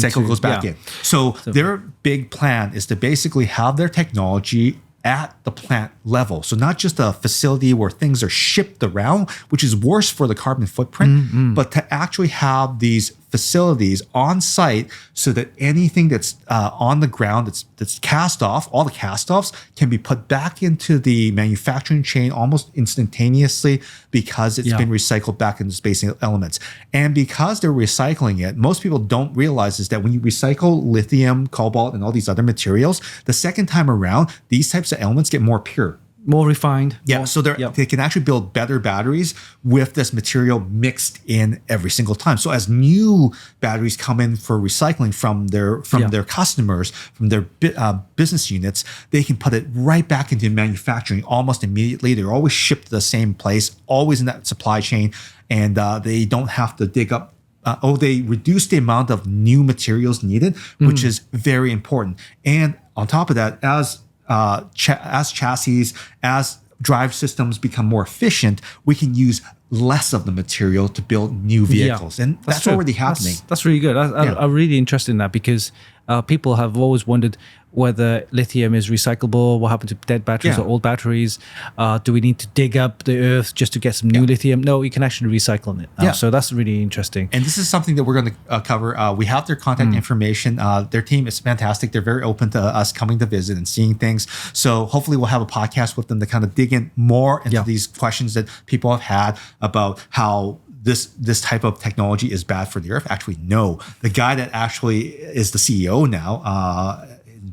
So their big plan is to basically have their technology at the plant level. So not just a facility where things are shipped around, which is worse for the carbon footprint, but to actually have these facilities on site so that anything that's on the ground that's cast off, all the cast offs can be put back into the manufacturing chain almost instantaneously, because it's been recycled back into space elements. And because they're recycling it, most people don't realize is that when you recycle lithium, cobalt, and all these other materials, the second time around, these types of elements get more pure. More refined. So they can actually build better batteries with this material mixed in every single time. So as new batteries come in for recycling from their customers, from their business units, they can put it right back into manufacturing almost immediately. They're always shipped to the same place, always in that supply chain, and they don't have to dig up. They reduce the amount of new materials needed, which is very important. And on top of that, as chassis, as drive systems become more efficient, we can use less of the material to build new vehicles. And that's already happening. That's really good. I'm really interested in that, because people have always wondered whether lithium is recyclable, what happened to dead batteries or old batteries. Do we need to dig up the earth just to get some new lithium? No, you can actually recycle it. So that's really interesting. And this is something that we're going to cover. We have their contact information. Their team is fantastic. They're very open to us coming to visit and seeing things. So hopefully we'll have a podcast with them to kind of dig in more into these questions that people have had about how this type of technology is bad for the earth. Actually, no. The guy that actually is the CEO now,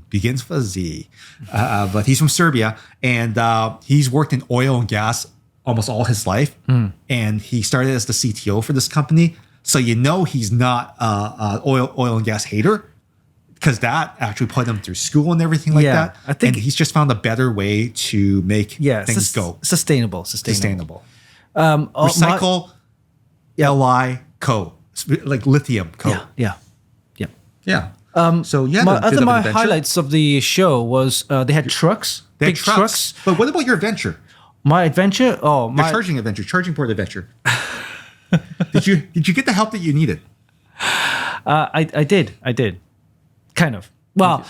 begins with a Z, but he's from Serbia, and he's worked in oil and gas almost all his life, and he started as the CTO for this company. So he's not an oil and gas hater, because that actually put him through school and everything like that. I think he's just found a better way to make things go sustainable. Recycle, Li Co, like lithium Co. Yeah. My highlights of the show was they had trucks. Big trucks. But what about your adventure? My adventure? My charging port adventure. Did you get the help that you needed? I did, kind of. Well,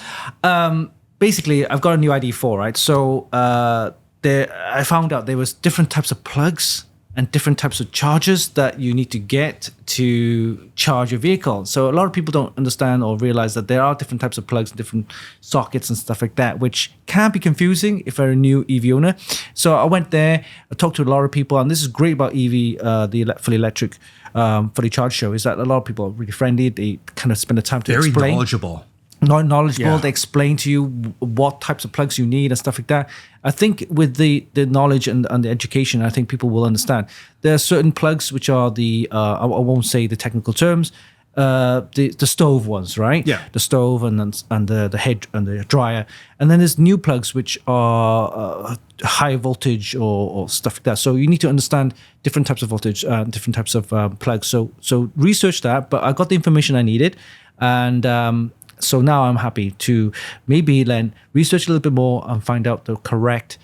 basically, I've got a new ID4, right? So I found out there was different types of plugs and different types of chargers that you need to get to charge your vehicle. So a lot of people don't understand or realize that there are different types of plugs, different sockets and stuff like that, which can be confusing if you're a new EV owner. So I went there, I talked to a lot of people, and this is great about EV, the fully electric, fully charged show, is that a lot of people are really friendly. They kind of spend the time to explain. Very knowledgeable. Not knowledgeable. They explain to you what types of plugs you need and stuff like that. I think with the knowledge and the education, I think people will understand. There are certain plugs which are I won't say the technical terms, the stove ones, right? Yeah. The stove and the head and the dryer. And then there's new plugs which are high voltage or stuff like that. So you need to understand different types of voltage, different types of plugs. So research that, but I got the information I needed. And so now I'm happy to maybe then research a little bit more and find out the correct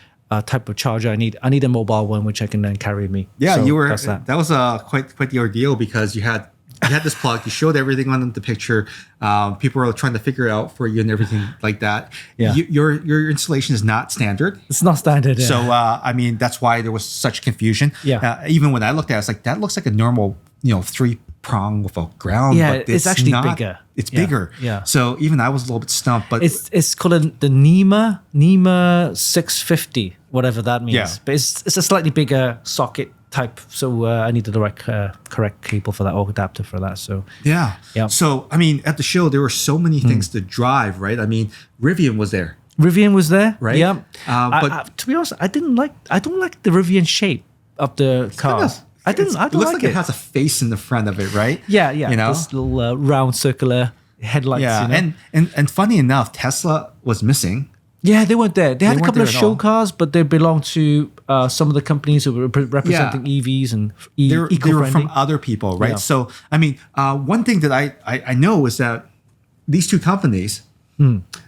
type of charger I need. I need a mobile one which I can then carry with me. Yeah, so you were. that's that. That was quite the ordeal because you had this plug. You showed everything on the picture. People were trying to figure it out for you and everything like that. Yeah. Your installation is not standard. It's not standard. Yeah. So I mean that's why there was such confusion. Yeah. Even when I looked at it, I was like, that looks like a normal 3-prong with a ground. Yeah, but it's actually not, bigger. It's Yeah, bigger. yeah. So even I was a little bit stumped. But it's called the NEMA 650, whatever that means. Yeah. But it's a slightly bigger socket type. So I needed the correct cable for that, or adapter for that. So yeah. Yeah. So I mean, at the show there were so many things to drive, right? I mean, Rivian was there. Rivian was there, Right. Yeah. But to be honest, I don't like the Rivian shape of the car. I don't It looks like it has a face in the front of it, right? Yeah. You know? This little round circular headlights. Yeah. You know? And funny enough, Tesla was missing. Yeah, they weren't there. They had a weren't couple of there at show all. cars, but they belong to some of the companies who were representing EVs and They were eco-friendly. from other people, right? Yeah. So I mean, one thing that I know is that these two companies,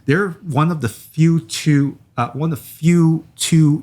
they're one of the few two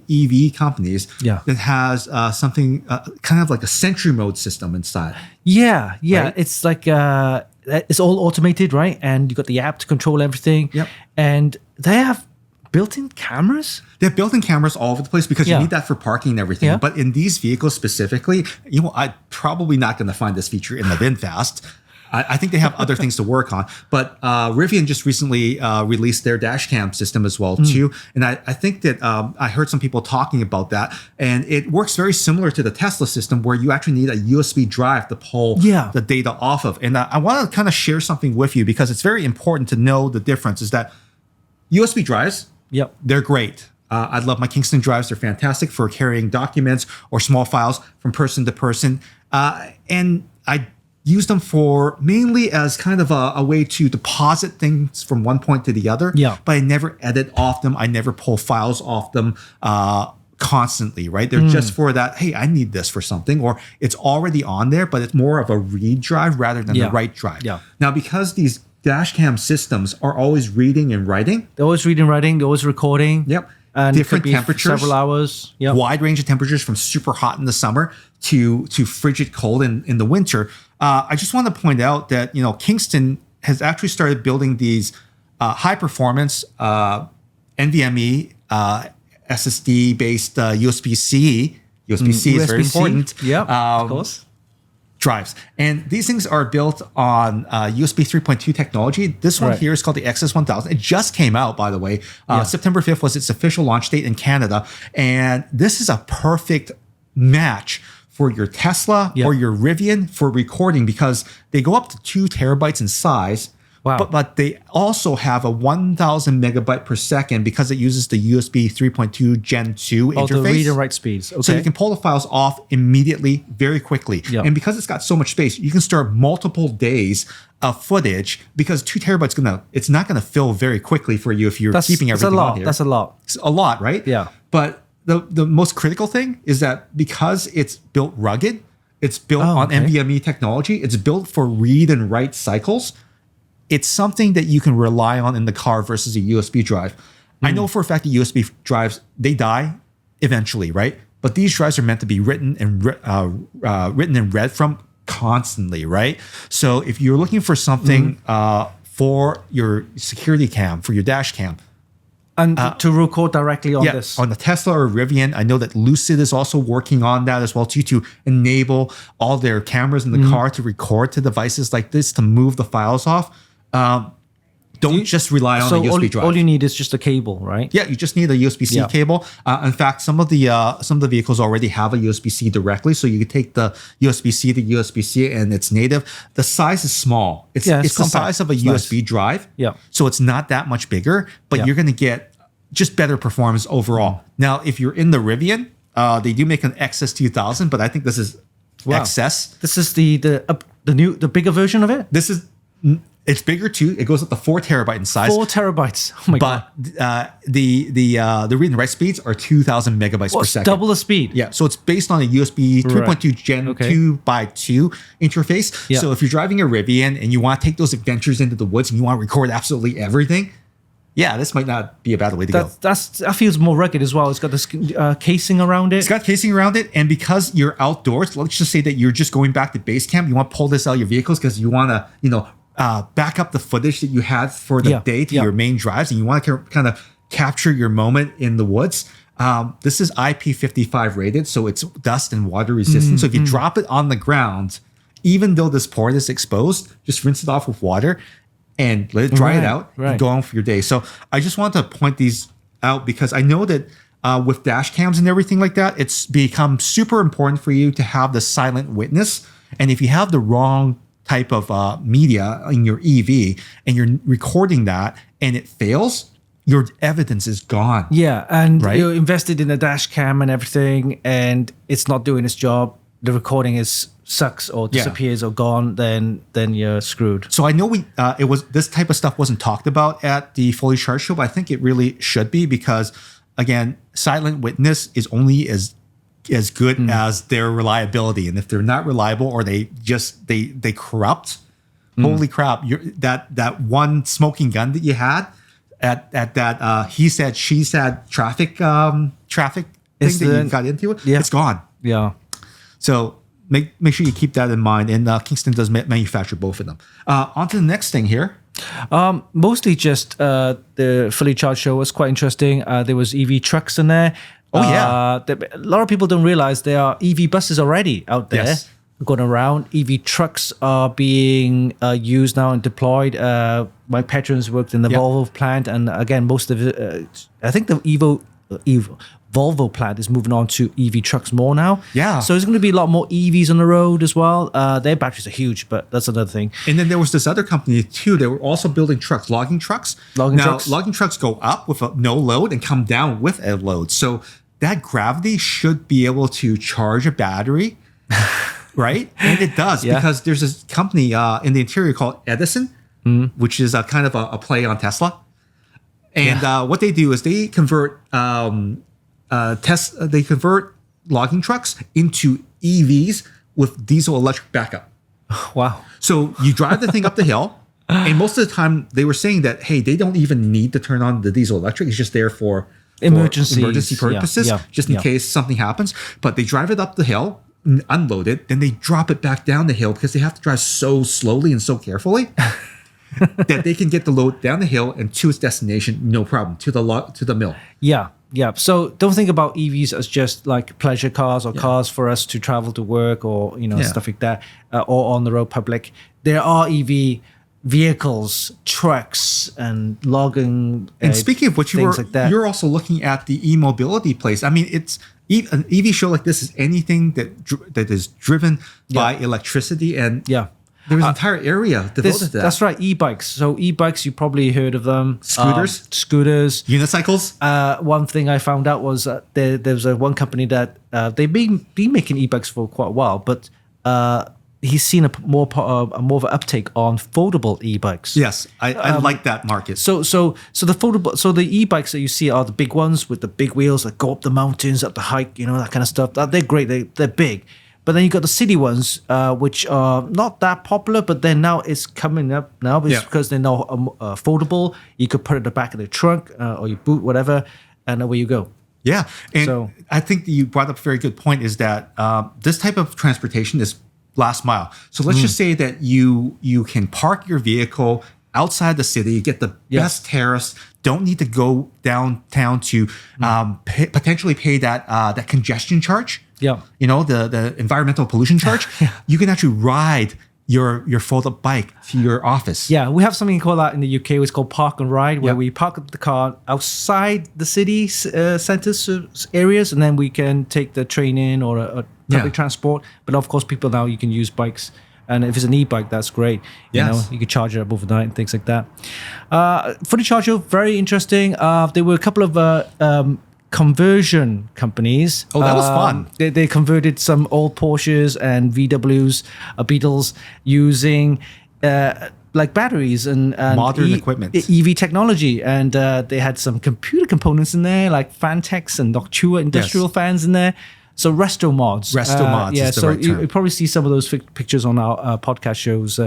EV companies Yeah. that has something kind of like a Sentry mode system inside. Yeah. Right? It's like it's all automated, right? And you got the app to control everything. Yep. And they have built-in cameras. They have built-in cameras all over the place because Yeah. you need that for parking and everything. Yeah. But in these vehicles specifically, I'm probably not going to find this feature in the VinFast. I think they have other things to work on. But Rivian just recently released their dashcam system as well too. And I think that I heard some people talking about that. And it works very similar to the Tesla system where you actually need a USB drive to pull the data off of. And I want to kind of share something with you because it's very important to know the difference is that USB drives, Yep. they're great. I love my Kingston drives. They're fantastic for carrying documents or small files from person to person. And I use them for mainly as kind of a way to deposit things from one point to the other. Yeah. But I never edit off them. I never pull files off them constantly, right? They're just for that, hey, I need this for something, or it's already on there, but it's more of a read drive rather than the write drive. Yeah. Now, because these dashcam systems are always reading and writing. They're always reading, writing. They're always recording. Yep. And Different could be temperatures. several hours. Yep. Wide range of temperatures from super hot in the summer to frigid cold in the winter. I just want to point out that, Kingston has actually started building these high performance NVMe SSD based USB-C. USB-C is very important. Yeah, of course. Drives. And these things are built on USB 3.2 technology. This one here is called the XS1000. It just came out, by the way. September 5th was its official launch date in Canada. And this is a perfect match for your Tesla or your Rivian for recording because they go up to 2 terabytes in size. Wow. But they also have a 1,000 megabyte per second because it uses the USB 3.2 Gen 2 interface. The read and write speeds. Okay. So you can pull the files off immediately, very quickly. Yeah. And because it's got so much space, you can store multiple days of footage because 2 terabytes it's not gonna fill very quickly for you if you're keeping everything on here. That's a lot. It's a lot, right? Yeah. But the most critical thing is that because it's built rugged, it's built on NVMe technology, it's built for read and write cycles. It's something that you can rely on in the car versus a USB drive. I know for a fact that USB drives, they die eventually, right? But these drives are meant to be written and read from constantly, right? So if you're looking for something for your security cam, for your dash cam, and to record directly on this. On the Tesla or Rivian, I know that Lucid is also working on that as well too, to enable all their cameras in the car to record to devices like this, to move the files off. Don't just rely on a USB drive. All you need is just a cable, right? Yeah, you just need a USB-C cable. In fact, some of the vehicles already have a USB-C directly, so you can take the USB-C to USB-C, and it's native. The size is small. It's the size of a USB drive. Yeah. So it's not that much bigger, but you're going to get just better performance overall. Now, if you're in the Rivian, they do make an XS2000, but I think this is XS. This is the bigger version of it. It's bigger too. It goes up to 4 terabyte in size. 4 terabytes. Oh my god! But the read and write speeds are 2,000 megabytes per second. Double the speed. Yeah. So it's based on a USB 3.2 Gen 2x2 interface. Yeah. So if you're driving a Rivian and you want to take those adventures into the woods and you want to record absolutely everything, this might not be a bad way to go. That feels more rugged as well. It's got this casing around it. It's got casing around it, and because you're outdoors, let's just say that you're just going back to base camp. You want to pull this out of your vehicles because you want to, back up the footage that you had for the day to your main drives, and you want to kind of capture your moment in the woods. This is IP55 rated, so it's dust and water resistant. So if you drop it on the ground, even though this port is exposed, just rinse it off with water and let it dry it out and go on for your day. So I just want to point these out because I know that with dash cams and everything like that, it's become super important for you to have the silent witness. And if you have the wrong type of media in your EV and you're recording that and it fails, your evidence is gone. Yeah, and you're invested in a dash cam and everything, and it's not doing its job. The recording sucks or disappears or gone. Then you're screwed. So I know this type of stuff wasn't talked about at the Fully Charged show, but I think it really should be because, again, silent witness is only as good as their reliability, and if they're not reliable or they corrupt, holy crap! That one smoking gun that you had at that he said she said traffic thing that you got into it, it's gone. Yeah. So make sure you keep that in mind. And Kingston does manufacture both of them. On to the next thing here. Mostly just the Fully Charged show was quite interesting. There was EV trucks in there. Oh, yeah. A lot of people don't realize there are EV buses already out there going around. EV trucks are being used now and deployed. My patrons worked in the Volvo plant. And again, most of it, I think the Volvo plant is moving on to EV trucks more now. Yeah. So there's going to be a lot more EVs on the road as well. Their batteries are huge, but that's another thing. And then there was this other company too. They were also building trucks, logging trucks. Logging trucks go up with no load and come down with a load. So that gravity should be able to charge a battery, right? And it does because there's this company in the interior called Edison, which is a kind of a play on Tesla. And what they do is they convert logging trucks into EVs with diesel electric backup. Wow. So you drive the thing up the hill, and most of the time they were saying that, hey, they don't even need to turn on the diesel electric. It's just there for emergency purposes, just in case something happens. But they drive it up the hill, unload it, then they drop it back down the hill because they have to drive so slowly and so carefully that they can get the load down the hill and to its destination, no problem, to the mill. Yeah. Yeah. So don't think about EVs as just like pleasure cars or cars for us to travel to work or, stuff like that, or on the road public. There are EV vehicles, trucks, and logging. And speaking of which, you're also looking at the e-mobility place. I mean, it's an EV show like this is anything that is driven by electricity, and there's an entire area devoted to that. That's right, e-bikes. So e-bikes, you probably heard of them. Scooters, unicycles. One thing I found out was there's one company that they've been making e-bikes for quite a while, but he's seen a more of an uptake on foldable e-bikes. Yes, I like that market. So the e-bikes that you see are the big ones with the big wheels that go up the mountains, up the hike, that kind of stuff. They're great. They're big. But then you got the city ones, which are not that popular, but then now it's coming up now because they're now foldable. You could put it in the back of the trunk or your boot, whatever, and away you go. Yeah, and I think you brought up a very good point is that this type of transportation is last mile. So let's just say that you can park your vehicle outside the city, get the best tariffs, don't need to go downtown to potentially pay that congestion charge. Yeah. The environmental pollution charge. You can actually ride your fold-up bike to your office. Yeah, we have something called that in the UK. It's called park and ride, where we park the car outside the city centers areas, and then we can take the train in or a public transport. But of course, people now, you can use bikes. And if it's an e-bike, that's great. You can charge it up overnight and things like that. For the charger, very interesting. There were a couple of conversion companies. Oh, that was fun. They converted some old Porsches and VWs, Beetles, using like batteries and modern equipment, EV technology, and they had some computer components in there, like Fantex and Noctua industrial fans in there. So resto mods. Yeah, so you probably see some of those pictures on our podcast shows,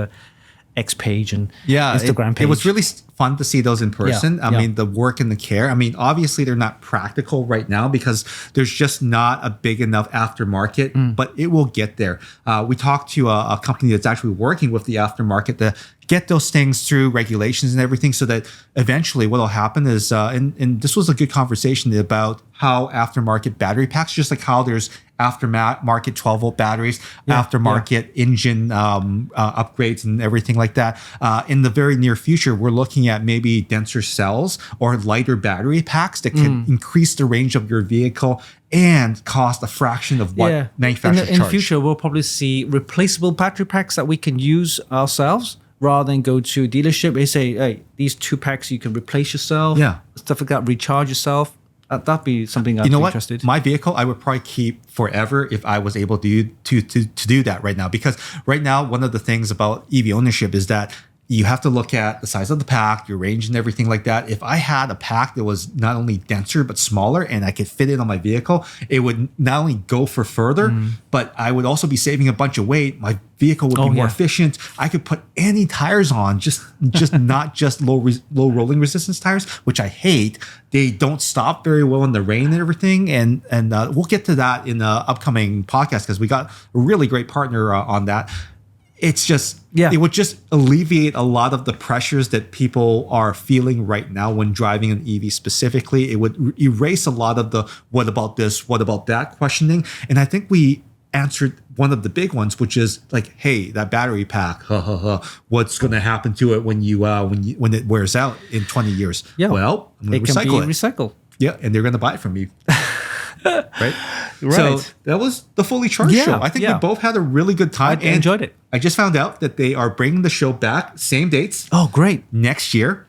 X page and Instagram page. It was really fun to see those in person. I mean, the work and the care. I mean, obviously they're not practical right now because there's just not a big enough aftermarket, but it will get there. We talked to a company that's actually working with the aftermarket to get those things through regulations and everything, so that eventually what will happen is, and this was a good conversation about how aftermarket battery packs, just like how there's aftermarket 12-volt batteries, aftermarket engine upgrades and everything like that. In the very near future, we're looking at maybe denser cells or lighter battery packs that can increase the range of your vehicle and cost a fraction of what manufacturers charge. In the future, we'll probably see replaceable battery packs that we can use ourselves, rather than go to dealership. They say, hey, these 2 packs you can replace yourself. Stuff like that, recharge yourself. That'd be something I'd be interested. My vehicle, I would probably keep forever if I was able to do that right now. Because right now, one of the things about EV ownership is that you have to look at the size of the pack, your range and everything like that. If I had a pack that was not only denser but smaller and I could fit it on my vehicle, it would not only go for further, but I would also be saving a bunch of weight. My vehicle would be more efficient. I could put any tires on, just not just low rolling resistance tires, which I hate. They don't stop very well in the rain and everything. And we'll get to that in the upcoming podcast because we got a really great partner on that. It's just, it would just alleviate a lot of the pressures that people are feeling right now when driving an EV specifically. It would erase a lot of the what about this, what about that questioning. And I think we answered one of the big ones, which is like, hey, that battery pack, what's going to happen to it when it wears out in 20 years? Yeah. Well, I'm going to recycle it. It can be recycled. Yeah, and they're going to buy it from me. Right. So that was the Fully Charged show. I think we both had a really good time. I enjoyed it. I just found out that they are bringing the show back, same dates. Oh, great. Next year,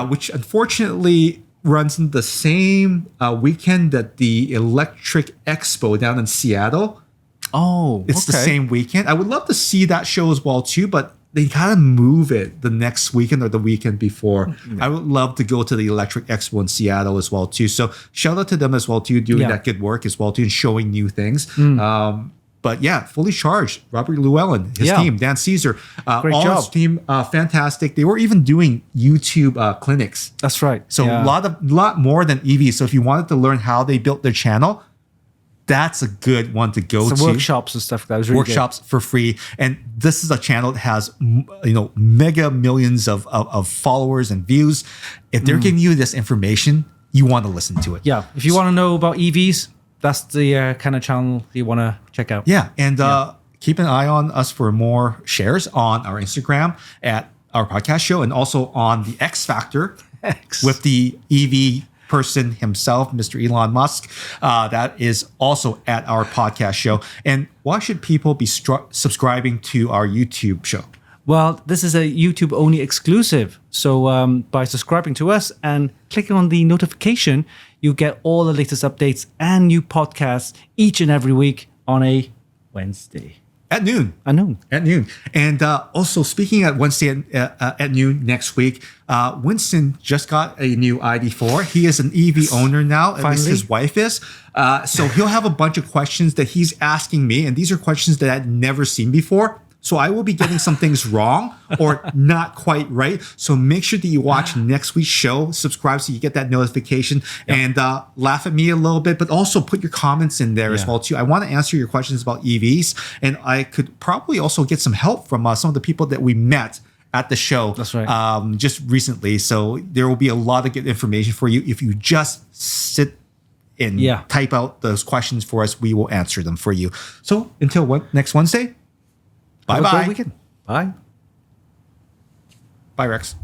which unfortunately runs in the same weekend that the Electric Expo down in Seattle. Oh, it's the same weekend. I would love to see that show as well too, but they gotta move it the next weekend or the weekend before. I would love to go to the Electric Expo in Seattle as well too. So shout out to them as well too, doing that good work as well too, and showing new things. But yeah, Fully Charged, Robert Llewellyn, his team, Dan Caesar, Great job. His team, fantastic. They were even doing YouTube clinics. That's right. So a lot more than EV. So if you wanted to learn how they built their channel, that's a good one to go to. Workshops and stuff. That was really workshops for free. And this is a channel that has, mega millions of followers and views. If they're giving you this information, you want to listen to it. Yeah. If you want to know about EVs, that's the kind of channel you want to check out. Yeah. And keep an eye on us for more shares on our Instagram at our podcast show, and also on the X Factor with the EV person himself, Mr. Elon Musk. That is also at our podcast show. And why should people be subscribing to our YouTube show? Well, this is a YouTube only exclusive. So by subscribing to us and clicking on the notification, you get all the latest updates and new podcasts each and every week on a Wednesday. At noon. And also, speaking at Wednesday at noon next week, Winston just got a new ID4. He is an EV owner now, at least his wife is. So he'll have a bunch of questions that he's asking me, and these are questions that I'd never seen before. So I will be getting some things wrong or not quite right. So make sure that you watch next week's show, subscribe so you get that notification, and laugh at me a little bit, but also put your comments in there as well too. I want to answer your questions about EVs, and I could probably also get some help from some of the people that we met at the show. That's right. Just recently. So there will be a lot of good information for you if you just sit and type out those questions for us. We will answer them for you. So until next Wednesday. Bye-bye. Have a great weekend. Bye. Bye, Rex.